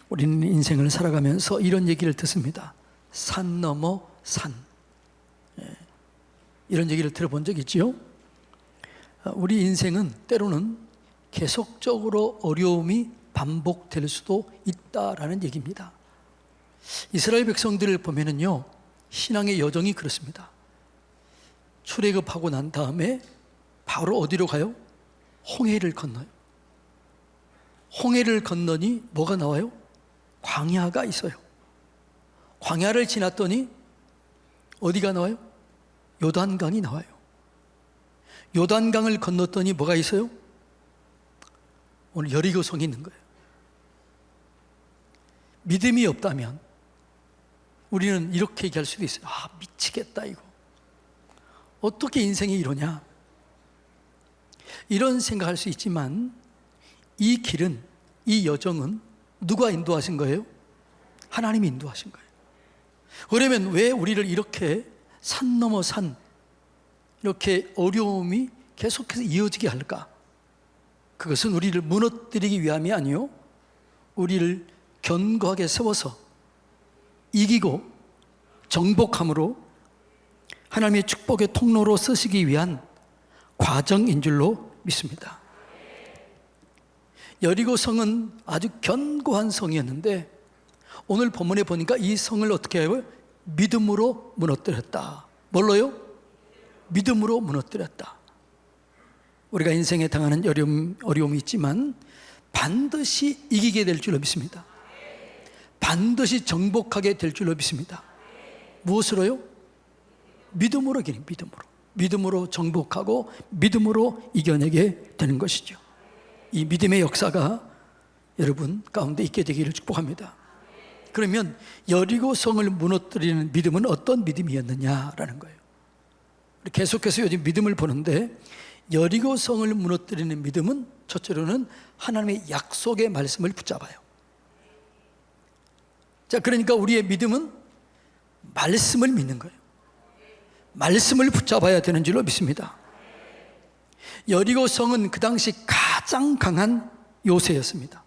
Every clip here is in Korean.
우리는 인생을 살아가면서 이런 얘기를 듣습니다. 산 넘어 산. 이런 얘기를 들어본 적 있지요? 우리 인생은 때로는 계속적으로 어려움이 반복될 수도 있다라는 얘기입니다. 이스라엘 백성들을 보면은요, 신앙의 여정이 그렇습니다. 출애굽하고 난 다음에 바로 어디로 가요? 홍해를 건너요. 홍해를 건너니 뭐가 나와요? 광야가 있어요. 광야를 지났더니 어디가 나와요? 요단강이 나와요. 요단강을 건넜더니 뭐가 있어요? 오늘 여리고성이 있는 거예요. 믿음이 없다면 우리는 이렇게 얘기할 수도 있어요. 아, 미치겠다 이거. 어떻게 인생이 이러냐? 이런 생각할 수 있지만 이 길은, 이 여정은 누가 인도하신 거예요? 하나님이 인도하신 거예요. 그러면 왜 우리를 이렇게 산 넘어 산, 이렇게 어려움이 계속해서 이어지게 할까? 그것은 우리를 무너뜨리기 위함이 아니요, 우리를 견고하게 세워서 이기고 정복함으로 하나님의 축복의 통로로 쓰시기 위한 과정인 줄로 믿습니다. 여리고성은 아주 견고한 성이었는데 오늘 본문에 보니까 이 성을 어떻게 해요? 믿음으로 무너뜨렸다. 뭘로요? 믿음으로 무너뜨렸다. 우리가 인생에 당하는 어려움이 있지만 반드시 이기게 될 줄로 믿습니다. 반드시 정복하게 될 줄로 믿습니다. 무엇으로요? 믿음으로 이기는, 믿음으로 정복하고 믿음으로 이겨내게 되는 것이죠. 이 믿음의 역사가 여러분 가운데 있게 되기를 축복합니다. 그러면 여리고성을 무너뜨리는 믿음은 어떤 믿음이었느냐라는 거예요. 계속해서 요즘 믿음을 보는데 여리고성을 무너뜨리는 믿음은 첫째로는 하나님의 약속의 말씀을 붙잡아요. 자, 그러니까 우리의 믿음은 말씀을 믿는 거예요. 말씀을 붙잡아야 되는 줄로 믿습니다. 여리고성은 그 당시 가장 강한 요새였습니다.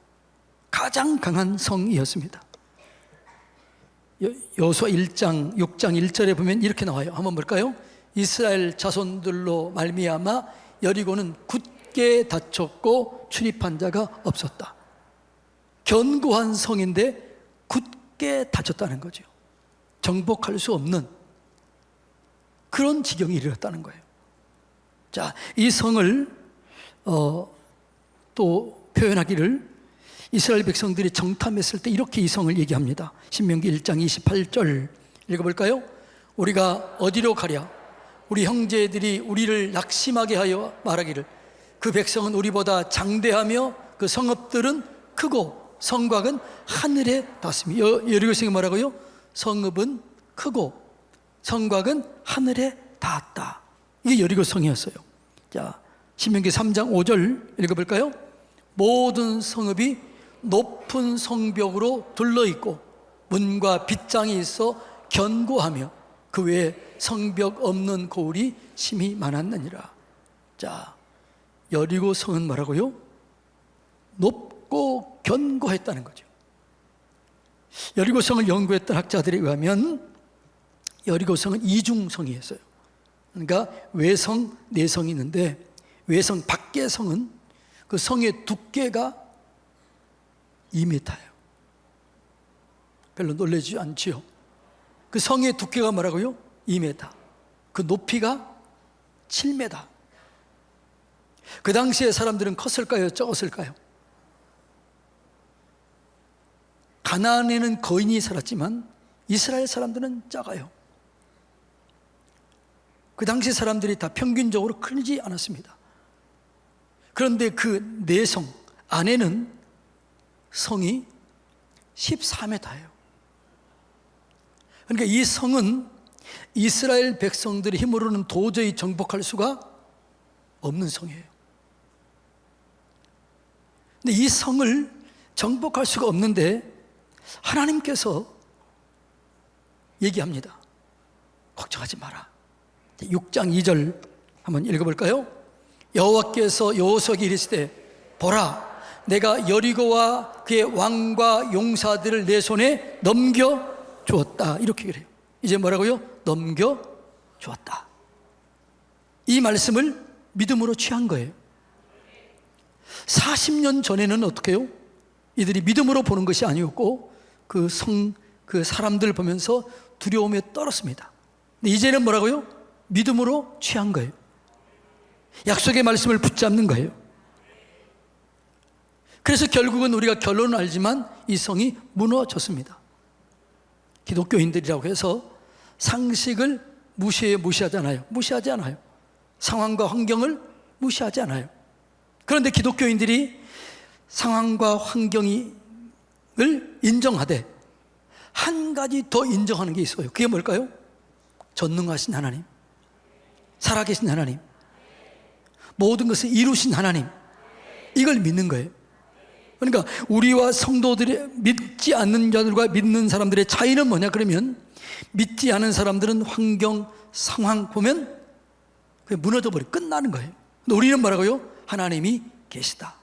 가장 강한 성이었습니다. 여호수아 1장 6장 1절에 보면 이렇게 나와요. 한번 볼까요? 이스라엘 자손들로 말미암아 여리고는 굳게 닫혔고 출입한 자가 없었다. 견고한 성인데 굳게 닫혔다는 거죠. 정복할 수 없는 그런 지경이 이르렀다는 거예요. 자, 이 성을 또 표현하기를 이스라엘 백성들이 정탐했을 때 이렇게 이 성을 얘기합니다. 신명기 1장 28절 읽어볼까요? 우리가 어디로 가랴? 우리 형제들이 우리를 낙심하게 하여 말하기를 그 백성은 우리보다 장대하며 그 성읍들은 크고 성곽은 하늘에 닿습니다. 여리고성이 뭐라고요? 성읍은 크고 성곽은 하늘에 닿았다. 이게 여리고성이었어요. 자, 신명기 3장 5절 읽어볼까요? 모든 성읍이 높은 성벽으로 둘러있고 문과 빗장이 있어 견고하며 그 외에 성벽 없는 고을이 심히 많았느니라. 자, 여리고성은 뭐라고요? 높고 견고했다는 거죠. 여리고성을 연구했던 학자들에 의하면 여리고성은 이중성이었어요. 그러니까 외성, 내성이 있는데 외성 밖의 성은 그 성의 두께가 2m예요. 별로 놀라지 않지요. 그 성의 두께가 뭐라고요? 2m. 그 높이가 7m. 그 당시에 사람들은 컸을까요? 적었을까요? 가나안에는 거인이 살았지만 이스라엘 사람들은 작아요. 그 당시 사람들이 다 평균적으로 크지 않았습니다. 그런데 그 내성 안에는 성이 14m예요. 그러니까 이 성은 이스라엘 백성들의 힘으로는 도저히 정복할 수가 없는 성이에요. 근데 이 성을 정복할 수가 없는데 하나님께서 얘기합니다. 걱정하지 마라. 6장 2절 한번 읽어볼까요? 여호와께서 여호수아에게 이르시되 보라, 내가 여리고와 그의 왕과 용사들을 내 손에 넘겨주었다. 이렇게 그래요. 이제 뭐라고요? 넘겨주었다. 이 말씀을 믿음으로 취한 거예요. 40년 전에는 어떻게 해요? 이들이 믿음으로 보는 것이 아니었고 그 사람들 보면서 두려움에 떨었습니다. 근데 이제는 뭐라고요? 믿음으로 취한 거예요. 약속의 말씀을 붙잡는 거예요. 그래서 결국은 우리가 결론을 알지만 이 성이 무너졌습니다. 기독교인들이라고 해서 상식을 무시하지 않아요. 상황과 환경을 무시하지 않아요. 그런데 기독교인들이 상황과 환경을 인정하되 한 가지 더 인정하는 게 있어요. 그게 뭘까요? 전능하신 하나님, 살아계신 하나님, 모든 것을 이루신 하나님, 이걸 믿는 거예요. 그러니까 우리와 성도들이 믿지 않는 자들과 믿는 사람들의 차이는 뭐냐 그러면, 믿지 않은 사람들은 환경, 상황 보면 그게 무너져 버리고 끝나는 거예요. 근데 우리는 뭐라고요? 하나님이 계시다.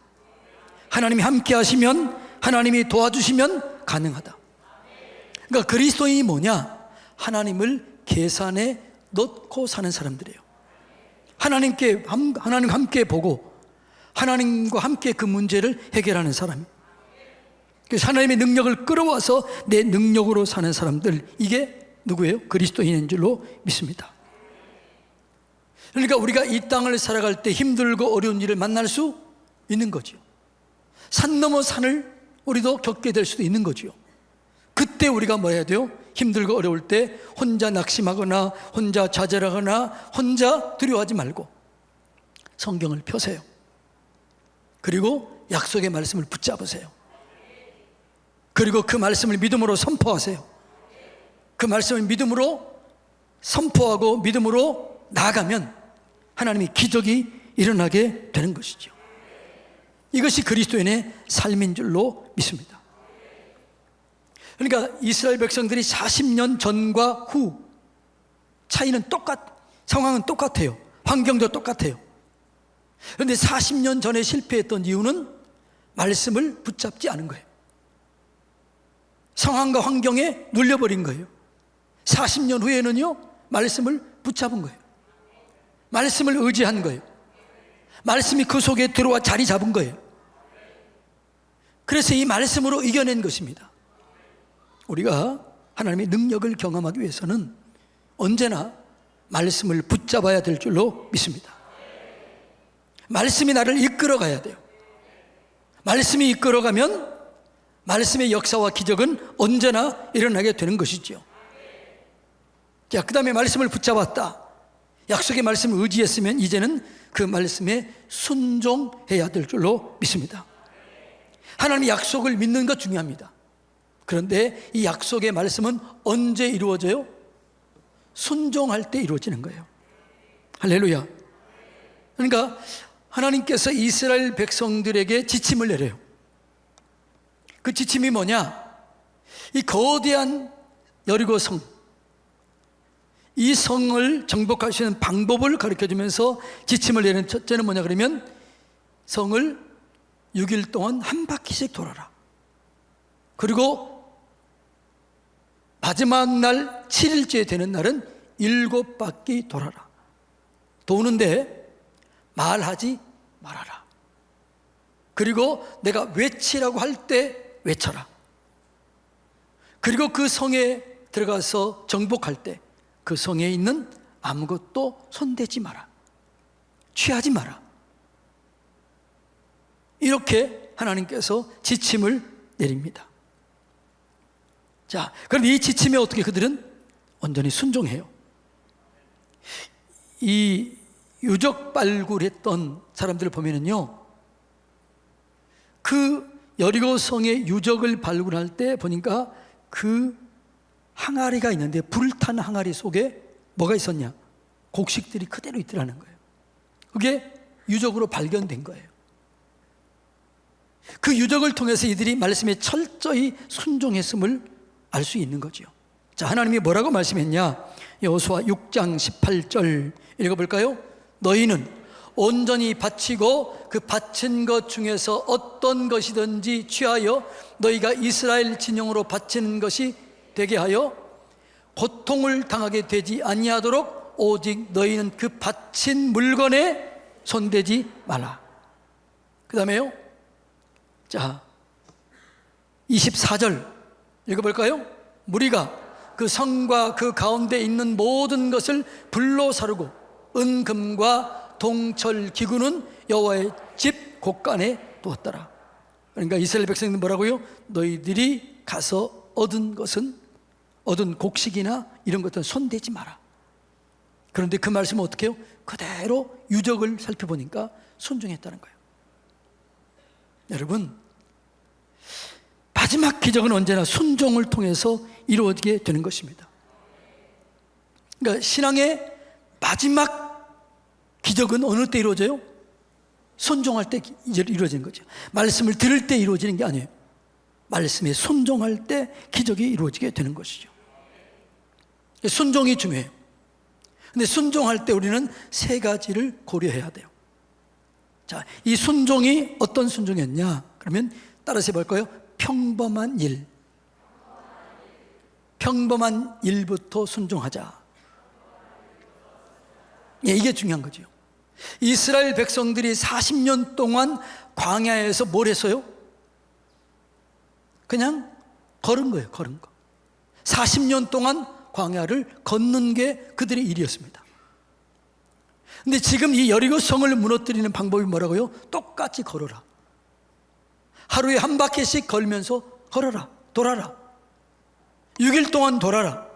하나님이 함께 하시면, 하나님이 도와주시면 가능하다. 그러니까 그리스도인이 뭐냐? 하나님을 계산에 넣고 사는 사람들이에요. 하나님 함께 보고 하나님과 함께 그 문제를 해결하는 사람이. 그래서 하나님의 능력을 끌어와서 내 능력으로 사는 사람들, 이게 누구예요? 그리스도인인 줄로 믿습니다. 그러니까 우리가 이 땅을 살아갈 때 힘들고 어려운 일을 만날 수 있는 거죠. 산 넘어 산을 우리도 겪게 될 수도 있는 거죠. 그때 우리가 뭐 해야 돼요? 힘들고 어려울 때 혼자 낙심하거나 혼자 좌절하거나 혼자 두려워하지 말고 성경을 펴세요. 그리고 약속의 말씀을 붙잡으세요. 그리고 그 말씀을 믿음으로 선포하세요. 그 말씀을 믿음으로 선포하고 믿음으로 나아가면 하나님의 기적이 일어나게 되는 것이죠. 이것이 그리스도인의 삶인 줄로 믿습니다. 그러니까 이스라엘 백성들이 40년 전과 후 차이는 상황은 똑같아요. 환경도 똑같아요. 그런데 40년 전에 실패했던 이유는 말씀을 붙잡지 않은 거예요. 상황과 환경에 눌려버린 거예요. 40년 후에는요, 말씀을 붙잡은 거예요. 말씀을 의지한 거예요. 말씀이 그 속에 들어와 자리 잡은 거예요. 그래서 이 말씀으로 이겨낸 것입니다. 우리가 하나님의 능력을 경험하기 위해서는 언제나 말씀을 붙잡아야 될 줄로 믿습니다. 말씀이 나를 이끌어가야 돼요. 말씀이 이끌어가면 말씀의 역사와 기적은 언제나 일어나게 되는 것이죠. 자, 그 다음에 말씀을 붙잡았다. 약속의 말씀을 의지했으면 이제는 그 말씀에 순종해야 될 줄로 믿습니다. 하나님의 약속을 믿는 것 중요합니다. 그런데 이 약속의 말씀은 언제 이루어져요? 순종할 때 이루어지는 거예요. 할렐루야. 그러니까 하나님께서 이스라엘 백성들에게 지침을 내려요. 그 지침이 뭐냐? 이 거대한 여리고 성, 이 성을 정복하시는 방법을 가르쳐주면서 지침을 내리는 첫째는 뭐냐 그러면, 성을 6일 동안 한 바퀴씩 돌아라. 그리고 마지막 날 7일째 되는 날은 7바퀴 돌아라. 도는데 말하지 말아라. 그리고 내가 외치라고 할 때 외쳐라. 그리고 그 성에 들어가서 정복할 때 그 성에 있는 아무것도 손대지 마라. 취하지 마라. 이렇게 하나님께서 지침을 내립니다. 자, 그런데 이 지침에 어떻게 그들은 온전히 순종해요. 이 유적 발굴했던 사람들을 보면은요, 그 여리고 성의 유적을 발굴할 때 보니까 그 항아리가 있는데, 불탄 항아리 속에 뭐가 있었냐? 곡식들이 그대로 있더라는 거예요. 그게 유적으로 발견된 거예요. 그 유적을 통해서 이들이 말씀에 철저히 순종했음을 알 수 있는 거죠. 자, 하나님이 뭐라고 말씀했냐? 여호수아 6장 18절 읽어볼까요? 너희는 온전히 바치고 그 바친 것 중에서 어떤 것이든지 취하여 너희가 이스라엘 진영으로 바치는 것이 되게 하여 고통을 당하게 되지 아니하도록 오직 너희는 그 바친 물건에 손대지 말라. 그 다음에요, 자 24절 읽어볼까요? 무리가 그 성과 그 가운데 있는 모든 것을 불로 사르고 은금과 동철 기구는 여호와의 집 곳간에 두었더라. 그러니까 이스라엘 백성들 뭐라고요? 너희들이 가서 얻은 곡식이나 이런 것들은 손대지 마라. 그런데 그 말씀은 어떻게 해요? 그대로 유적을 살펴보니까 순종했다는 거예요. 여러분, 마지막 기적은 언제나 순종을 통해서 이루어지게 되는 것입니다. 그러니까 신앙의 마지막 기적은 어느 때 이루어져요? 순종할 때 이루어지는 거죠. 말씀을 들을 때 이루어지는 게 아니에요. 말씀에 순종할 때 기적이 이루어지게 되는 것이죠. 순종이 중요해요. 근데 순종할 때 우리는 세 가지를 고려해야 돼요. 자, 이 순종이 어떤 순종이었냐? 그러면 따라서 해볼까요? 평범한 일. 평범한 일부터 순종하자. 예, 이게 중요한 거죠. 이스라엘 백성들이 40년 동안 광야에서 뭘 했어요? 그냥 걸은 거예요. 걸은 거. 40년 동안 광야를 걷는 게 그들의 일이었습니다. 근데 지금 이 여리고 성을 무너뜨리는 방법이 뭐라고요? 똑같이 걸어라. 하루에 한 바퀴씩 걸면서 걸어라. 돌아라. 6일 동안 돌아라.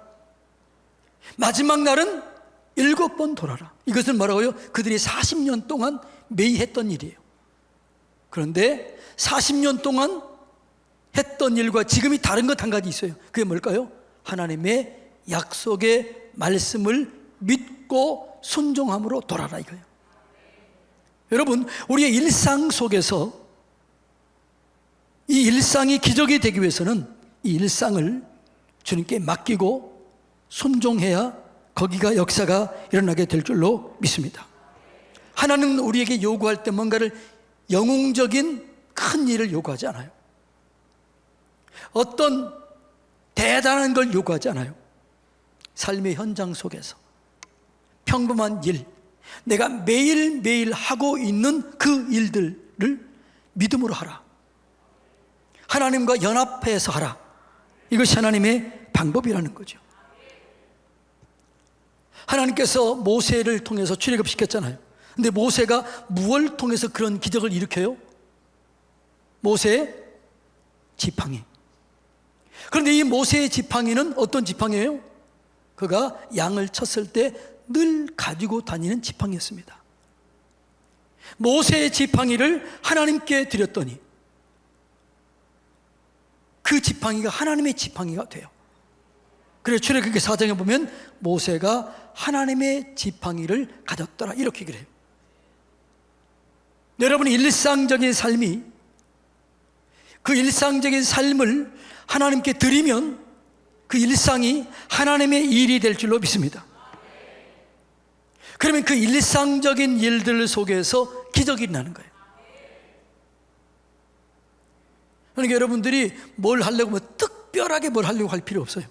마지막 날은 7번 돌아라. 이것은 뭐라고요? 그들이 40년 동안 매일 했던 일이에요. 그런데 40년 동안 했던 일과 지금이 다른 것 한 가지 있어요. 그게 뭘까요? 하나님의 약속의 말씀을 믿고 순종함으로 돌아라 이거예요. 여러분, 우리의 일상 속에서 이 일상이 기적이 되기 위해서는 이 일상을 주님께 맡기고 순종해야 거기가 역사가 일어나게 될 줄로 믿습니다. 하나님은 우리에게 요구할 때 뭔가를 영웅적인 큰 일을 요구하지 않아요. 어떤 대단한 걸 요구하지 않아요. 삶의 현장 속에서 평범한 일, 내가 매일매일 하고 있는 그 일들을 믿음으로 하라. 하나님과 연합해서 하라. 이것이 하나님의 방법이라는 거죠. 하나님께서 모세를 통해서 출애굽시켰잖아요. 근데 모세가 무엇을 통해서 그런 기적을 일으켜요? 모세의 지팡이. 그런데 이 모세의 지팡이는 어떤 지팡이예요? 그가 양을 쳤을 때 늘 가지고 다니는 지팡이였습니다. 모세의 지팡이를 하나님께 드렸더니 그 지팡이가 하나님의 지팡이가 돼요. 그래서 출애굽기 4장에 보면 모세가 하나님의 지팡이를 가졌더라 이렇게 그래요. 여러분의 일상적인 삶이 그 일상적인 삶을 하나님께 드리면 그 일상이 하나님의 일이 될 줄로 믿습니다. 그러면 그 일상적인 일들 속에서 기적이 일어나는 거예요. 그러니까 여러분들이 뭘 하려고 하면 특별하게 뭘 하려고 할 필요 없어요.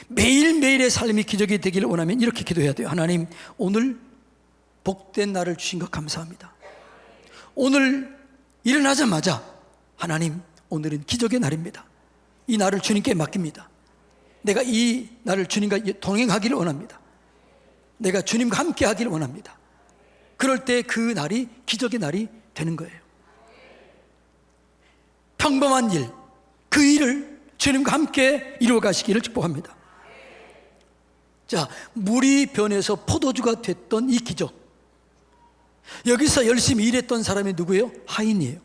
매일매일의 삶이 기적이 되기를 원하면 이렇게 기도해야 돼요. 하나님, 오늘 복된 날을 주신 것 감사합니다. 오늘 일어나자마자 하나님, 오늘은 기적의 날입니다. 이 날을 주님께 맡깁니다. 내가 이 날을 주님과 동행하기를 원합니다. 내가 주님과 함께 하기를 원합니다. 그럴 때 그 날이 기적의 날이 되는 거예요. 평범한 일, 그 일을 주님과 함께 이루어 가시기를 축복합니다. 자, 물이 변해서 포도주가 됐던 이 기적, 여기서 열심히 일했던 사람이 누구예요? 하인이에요.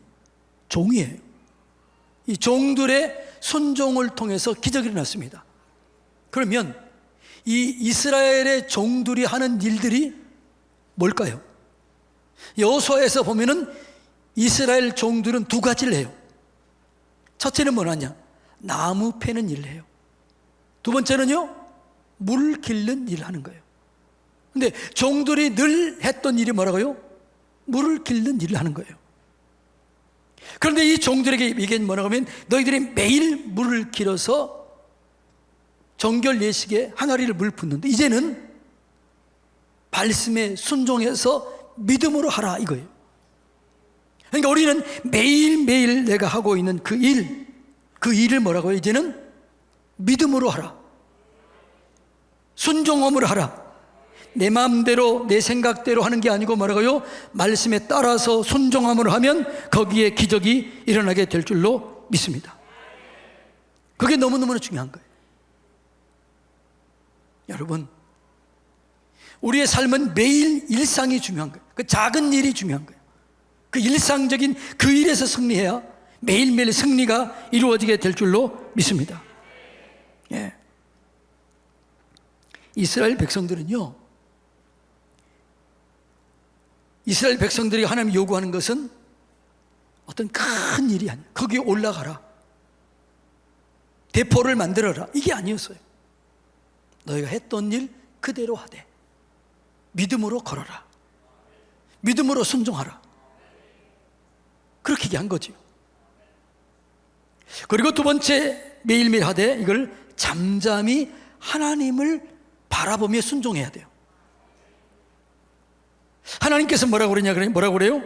종이에요. 이 종들의 순종을 통해서 기적이 일어났습니다. 그러면 이 이스라엘의 종들이 하는 일들이 뭘까요? 여호수아에서 보면은 이스라엘 종들은 두 가지를 해요. 첫째는 뭐냐? 나무 패는 일을 해요. 두 번째는요, 물 길는 일을 하는 거예요. 근데 종들이 늘 했던 일이 뭐라고요? 물을 길는 일을 하는 거예요. 그런데 이 종들에게 얘기한 뭐라고 하면 너희들이 매일 물을 길어서 정결 예식에 항아리를 물 붓는데 이제는 말씀에 순종해서 믿음으로 하라 이거예요. 그러니까 우리는 매일매일 내가 하고 있는 그 일을 뭐라고요? 이제는 믿음으로 하라. 순종함으로 하라. 내 마음대로 내 생각대로 하는 게 아니고 뭐라고요? 말씀에 따라서 순종함으로 하면 거기에 기적이 일어나게 될 줄로 믿습니다. 그게 너무너무 중요한 거예요. 여러분, 우리의 삶은 매일 일상이 중요한 거예요. 그 작은 일이 중요한 거예요. 그 일상적인 그 일에서 승리해야 매일매일 승리가 이루어지게 될 줄로 믿습니다. 예. 이스라엘 백성들은요, 이스라엘 백성들이 하나님 요구하는 것은 어떤 큰 일이 아니에요. 거기에 올라가라, 대포를 만들어라, 이게 아니었어요. 너희가 했던 일 그대로 하되 믿음으로 걸어라, 믿음으로 순종하라, 그렇게 얘기한 거죠. 그리고 두 번째, 매일매일 하되 이걸 잠잠히 하나님을 바라보며 순종해야 돼요. 하나님께서 뭐라고 그래요?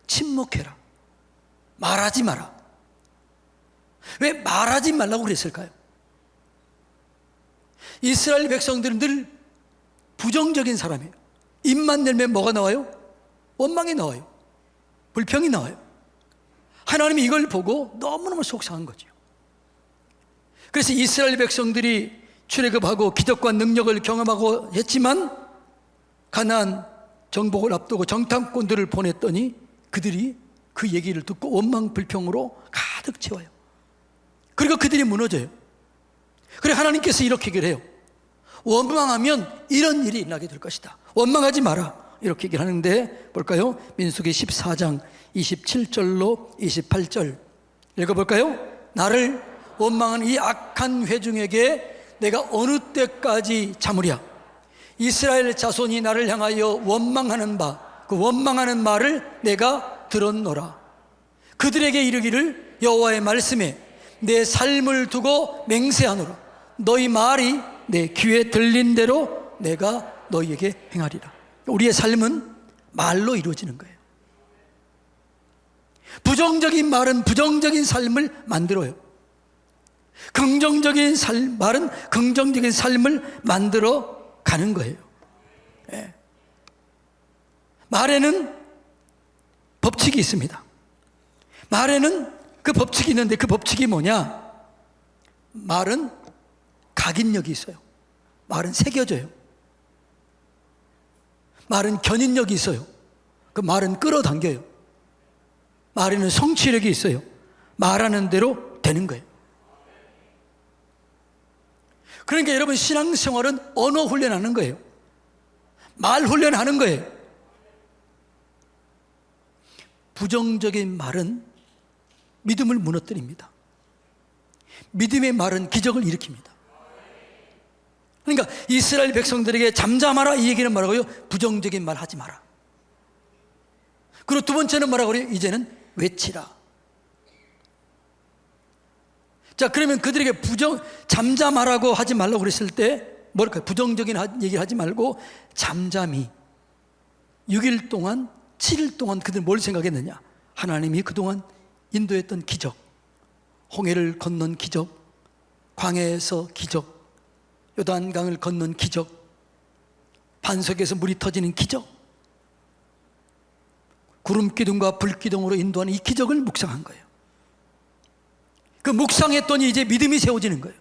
침묵해라, 말하지 마라. 왜 말하지 말라고 그랬을까요? 이스라엘 백성들은 늘 부정적인 사람이에요. 입만 열면 뭐가 나와요? 원망이 나와요, 불평이 나와요. 하나님이 이걸 보고 너무너무 속상한 거죠. 그래서 이스라엘 백성들이 출애굽하고 기적과 능력을 경험하고 했지만 가나안 정복을 앞두고 정탐꾼들을 보냈더니 그들이 그 얘기를 듣고 원망 불평으로 가득 채워요. 그리고 그들이 무너져요. 그래 하나님께서 이렇게 얘기를 해요. 원망하면 이런 일이 일어나게 될 것이다. 원망하지 마라, 이렇게 얘기를 하는데 볼까요? 민수기 14장 27절로 28절 읽어볼까요? 나를 원망한 이 악한 회중에게 내가 어느 때까지 참으랴? 이스라엘 자손이 나를 향하여 원망하는 그 원망하는 말을 내가 들었노라. 그들에게 이르기를 여호와의 말씀에 내 삶을 두고 맹세하노라. 너희 말이 내 귀에 들린 대로 내가 너희에게 행하리라. 우리의 삶은 말로 이루어지는 거예요. 부정적인 말은 부정적인 삶을 만들어요. 긍정적인 말은 긍정적인 삶을 만들어 가는 거예요. 예. 말에는 법칙이 있습니다. 말에는 그 법칙이 있는데 그 법칙이 뭐냐? 말은 각인력이 있어요. 말은 새겨져요. 말은 견인력이 있어요. 그 말은 끌어당겨요. 말에는 성취력이 있어요. 말하는 대로 되는 거예요. 그러니까 여러분, 신앙생활은 언어 훈련하는 거예요. 말 훈련하는 거예요. 부정적인 말은 믿음을 무너뜨립니다. 믿음의 말은 기적을 일으킵니다. 그러니까 이스라엘 백성들에게 잠잠하라 이 얘기는 뭐라고요? 부정적인 말 하지 마라. 그리고 두 번째는 뭐라고 그래요? 이제는 외치라. 자, 그러면 그들에게 잠잠하라고 하지 말라고 그랬을 때 뭘까요? 부정적인 얘기를 하지 말고 잠잠히 6일 동안 7일 동안 그들은 뭘 생각했느냐? 하나님이 그동안 인도했던 기적, 홍해를 건넌 기적, 광야에서 기적, 요단강을 건넌 기적, 반석에서 물이 터지는 기적, 구름 기둥과 불 기둥으로 인도하는 이 기적을 묵상한 거예요. 그 묵상했더니 이제 믿음이 세워지는 거예요.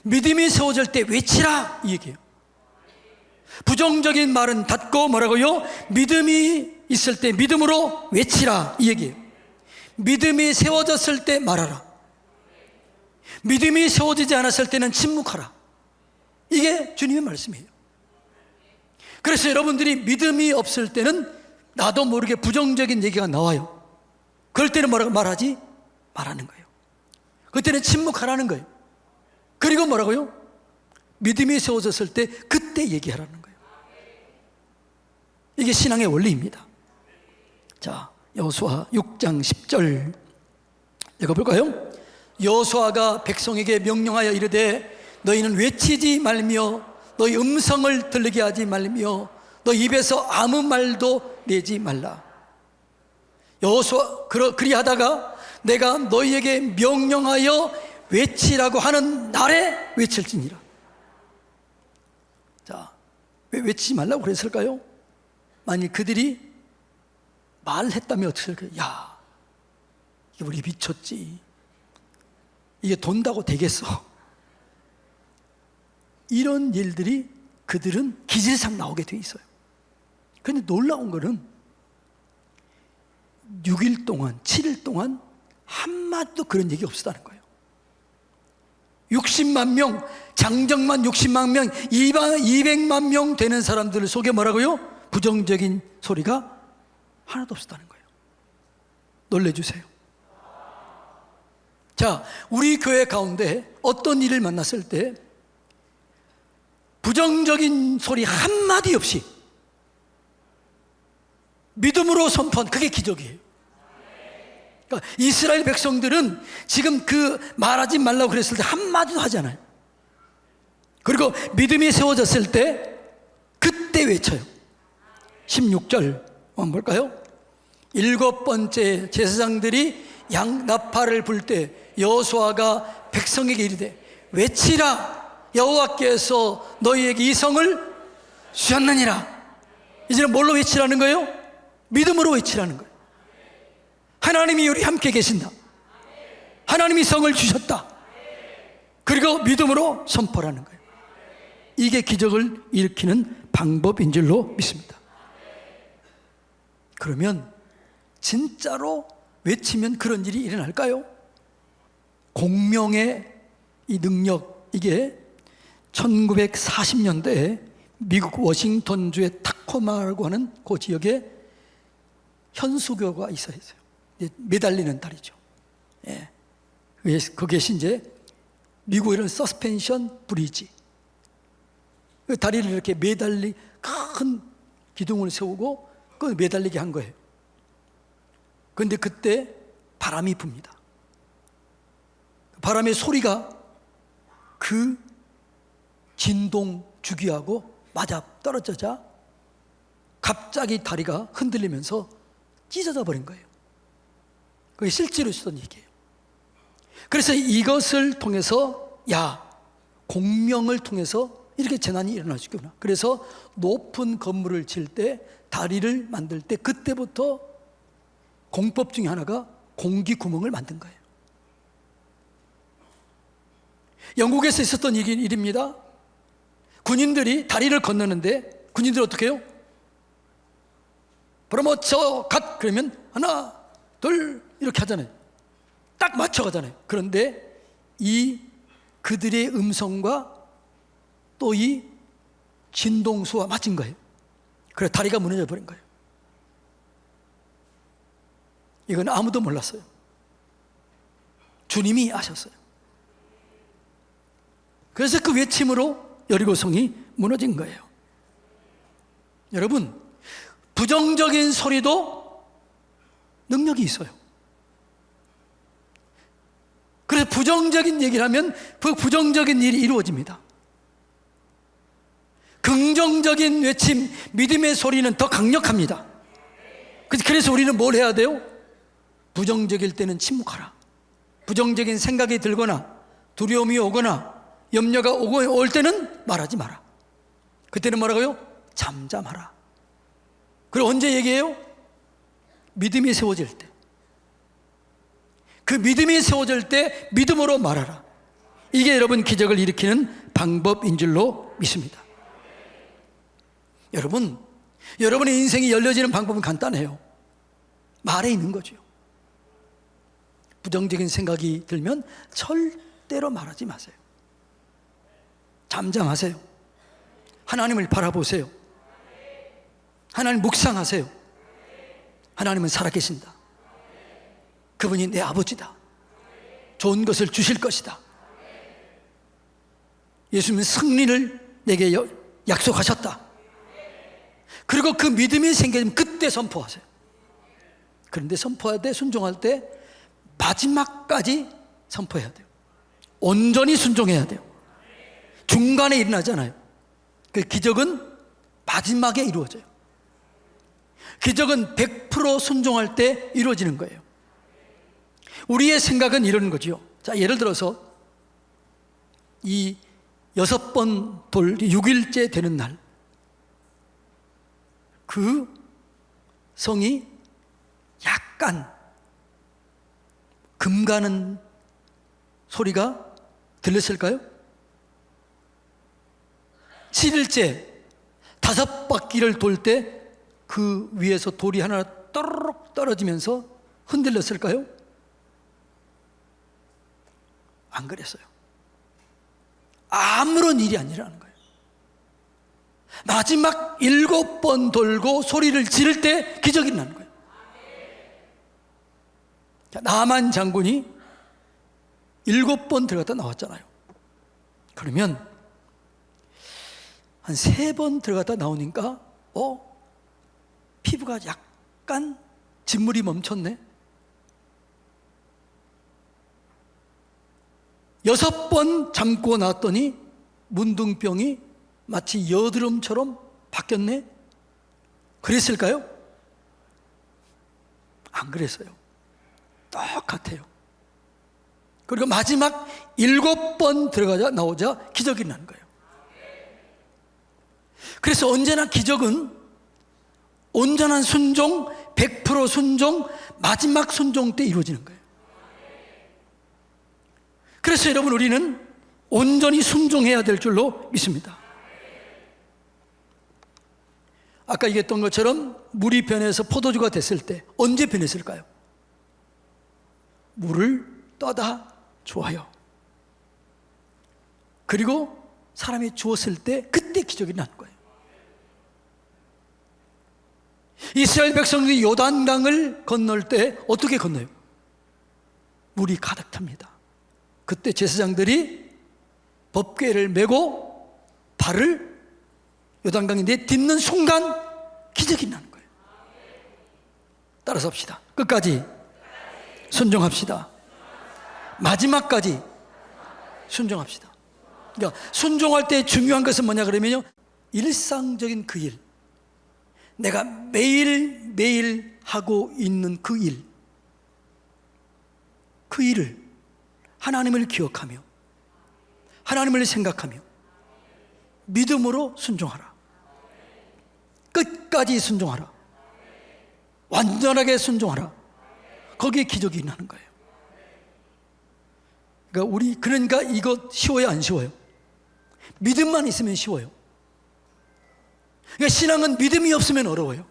믿음이 세워질 때 외치라 이 얘기예요. 부정적인 말은 닫고 뭐라고요? 믿음이 있을 때 믿음으로 외치라 이 얘기예요. 믿음이 세워졌을 때 말하라. 믿음이 세워지지 않았을 때는 침묵하라. 이게 주님의 말씀이에요. 그래서 여러분들이 믿음이 없을 때는 나도 모르게 부정적인 얘기가 나와요. 그럴 때는 뭐라고 말하지? 말하는 거예요. 그때는 침묵하라는 거예요. 그리고 뭐라고요? 믿음이 세워졌을 때 그때 얘기하라는 거예요. 이게 신앙의 원리입니다. 자, 여호수아 6장 10절 읽어볼까요? 여호수아가 백성에게 명령하여 이르되 너희는 외치지 말며 너희 음성을 들리게 하지 말며 너 입에서 아무 말도 내지 말라. 여호수아 그리하다가 내가 너희에게 명령하여 외치라고 하는 날에 외칠지니라. 자, 왜 외치지 말라고 그랬을까요? 만일 그들이 말했다면 어떻게 할까요? 야, 이게 우리 미쳤지. 이게 돈다고 되겠어. 이런 일들이 그들은 기질상 나오게 돼 있어요. 그런데 놀라운 거는 6일 동안, 7일 동안 한마디도 그런 얘기 없었다는 거예요. 60만 명, 장정만 60만 명, 200만 명 되는 사람들 속에 뭐라고요? 부정적인 소리가 하나도 없었다는 거예요. 놀래주세요. 자, 우리 교회 가운데 어떤 일을 만났을 때 부정적인 소리 한마디 없이 믿음으로 선포한, 그게 기적이에요. 그러니까 이스라엘 백성들은 지금 그 말하지 말라고 그랬을 때 한마디도 하잖아요. 그리고 믿음이 세워졌을 때 그때 외쳐요. 16절 한번 볼까요? 7번째 제사장들이 양 나팔을 불 때 여호수아가 백성에게 이르되 외치라, 여호와께서 너희에게 이 성을 주셨느니라. 이제는 뭘로 외치라는 거예요? 믿음으로 외치라는 거예요. 하나님이 우리 함께 계신다. 하나님이 성을 주셨다. 그리고 믿음으로 선포하는 거예요. 이게 기적을 일으키는 방법인 줄로 믿습니다. 그러면 진짜로 외치면 그런 일이 일어날까요? 공명의 이 능력, 이게 1940년대에 미국 워싱턴주의 타코마라고 하는 그 지역에 현수교가 있어요. 매달리는 다리죠. 예. 그것이 이제 미국의 서스펜션 브리지. 그 다리를 이렇게 큰 기둥을 세우고 그 매달리게 한 거예요. 그런데 그때 바람이 붑니다. 바람의 소리가 그 진동 주기하고 맞아 떨어져자 갑자기 다리가 흔들리면서 찢어져 버린 거예요. 그게 실제로 있었던 얘기예요. 그래서 이것을 통해서 공명을 통해서 이렇게 재난이 일어날 수 있구나. 그래서 높은 건물을 질 때, 다리를 만들 때 그때부터 공법 중에 하나가 공기 구멍을 만든 거예요. 영국에서 있었던 일입니다. 군인들이 다리를 건너는데 군인들이 어떻게 해요? 브라모쳐 갓! 그러면 하나, 둘 이렇게 하잖아요. 딱 맞춰가잖아요. 그런데 그들의 음성과 또 이 진동수와 맞은 거예요. 그래서 다리가 무너져 버린 거예요. 이건 아무도 몰랐어요. 주님이 아셨어요. 그래서 그 외침으로 여리고성이 무너진 거예요. 여러분, 부정적인 소리도 능력이 있어요. 그래서 부정적인 얘기를 하면 그 부정적인 일이 이루어집니다. 긍정적인 외침, 믿음의 소리는 더 강력합니다. 그래서 우리는 뭘 해야 돼요? 부정적일 때는 침묵하라. 부정적인 생각이 들거나 두려움이 오거나 염려가 올 때는 말하지 마라. 그때는 뭐라고요? 잠잠하라. 그리고 언제 얘기해요? 믿음이 세워질 때. 그 믿음이 세워질 때 믿음으로 말하라. 이게 여러분 기적을 일으키는 방법인 줄로 믿습니다. 여러분, 여러분의 인생이 열려지는 방법은 간단해요. 말에 있는 거죠. 부정적인 생각이 들면 절대로 말하지 마세요. 잠잠하세요. 하나님을 바라보세요. 하나님 묵상하세요. 하나님은 살아계신다. 그분이 내 아버지다. 좋은 것을 주실 것이다. 예수님은 승리를 내게 약속하셨다. 그리고 그 믿음이 생기면 그때 선포하세요. 그런데 선포할 때, 순종할 때 마지막까지 선포해야 돼요. 온전히 순종해야 돼요. 중간에 일어나지 않아요. 그 기적은 마지막에 이루어져요. 기적은 100% 순종할 때 이루어지는 거예요. 우리의 생각은 이런 거죠. 자, 예를 들어서 이 6번 돌 6일째 되는 날, 그 성이 약간 금 가는 소리가 들렸을까요? 7일째 5바퀴를 돌 때 그 위에서 돌이 하나 떠르륵 떨어지면서 흔들렸을까요? 안 그랬어요. 아무런 일이 안 일어나는 거예요. 마지막 7번 돌고 소리를 지를 때 기적이 나는 거예요. 나만 장군이 7번 들어갔다 나왔잖아요. 그러면 한 3번 들어갔다 나오니까 피부가 약간 진물이 멈췄네. 6번 잠고 나왔더니 문둥병이 마치 여드름처럼 바뀌었네. 그랬을까요? 안 그랬어요. 똑같아요. 그리고 마지막 7번 들어가자 나오자 기적이 나는 거예요. 그래서 언제나 기적은 온전한 순종, 100% 순종, 마지막 순종 때 이루어지는 거예요. 그래서 여러분, 우리는 온전히 순종해야 될 줄로 믿습니다. 아까 얘기했던 것처럼 물이 변해서 포도주가 됐을 때 언제 변했을까요? 물을 떠다 주어요. 그리고 사람이 주었을 때 그때 기적이 나는 거예요. 이스라엘 백성들이 요단강을 건널 때 어떻게 건너요? 물이 가득 탑니다. 그때 제사장들이 법궤를 메고 발을 요단강에 내딛는 순간 기적이 나는 거예요. 따라서 합시다. 끝까지 순종합시다. 마지막까지 순종합시다. 그러니까 순종할 때 중요한 것은 뭐냐 그러면요, 일상적인 그 일, 내가 매일매일 하고 있는 그 일, 그 일을 하나님을 기억하며 하나님을 생각하며 믿음으로 순종하라. 끝까지 순종하라. 완전하게 순종하라. 거기에 기적이 나는 거예요. 그러니까 이거 쉬워요, 안 쉬워요? 믿음만 있으면 쉬워요. 그러니까 신앙은 믿음이 없으면 어려워요.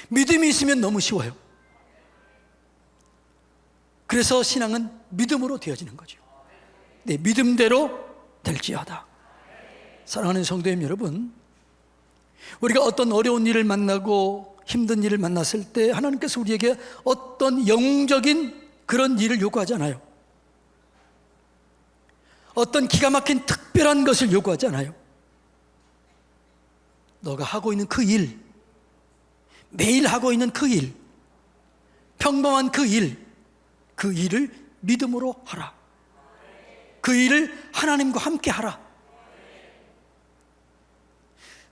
믿음이 있으면 너무 쉬워요. 그래서 신앙은 믿음으로 되어지는 거죠. 네, 믿음대로 될지어다. 사랑하는 성도님 여러분, 우리가 어떤 어려운 일을 만나고 힘든 일을 만났을 때 하나님께서 우리에게 어떤 영적인 그런 일을 요구하지 않아요. 어떤 기가 막힌 특별한 것을 요구하지 않아요. 너가 하고 있는 그 일, 매일 하고 있는 그 일, 평범한 그 일, 그 일을 믿음으로 하라. 그 일을 하나님과 함께 하라.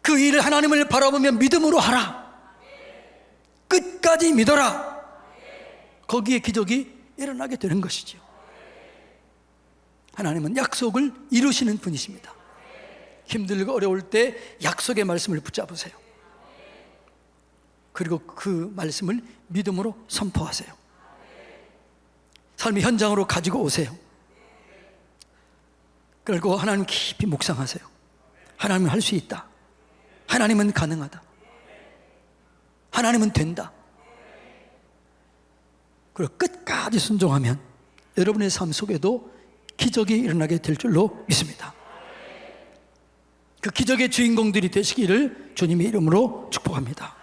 그 일을 하나님을 바라보며 믿음으로 하라. 끝까지 믿어라. 거기에 기적이 일어나게 되는 것이죠. 하나님은 약속을 이루시는 분이십니다. 힘들고 어려울 때 약속의 말씀을 붙잡으세요. 그리고 그 말씀을 믿음으로 선포하세요. 삶의 현장으로 가지고 오세요. 그리고 하나님 깊이 묵상하세요. 하나님은 할 수 있다. 하나님은 가능하다. 하나님은 된다. 그리고 끝까지 순종하면 여러분의 삶 속에도 기적이 일어나게 될 줄로 믿습니다. 그 기적의 주인공들이 되시기를 주님의 이름으로 축복합니다.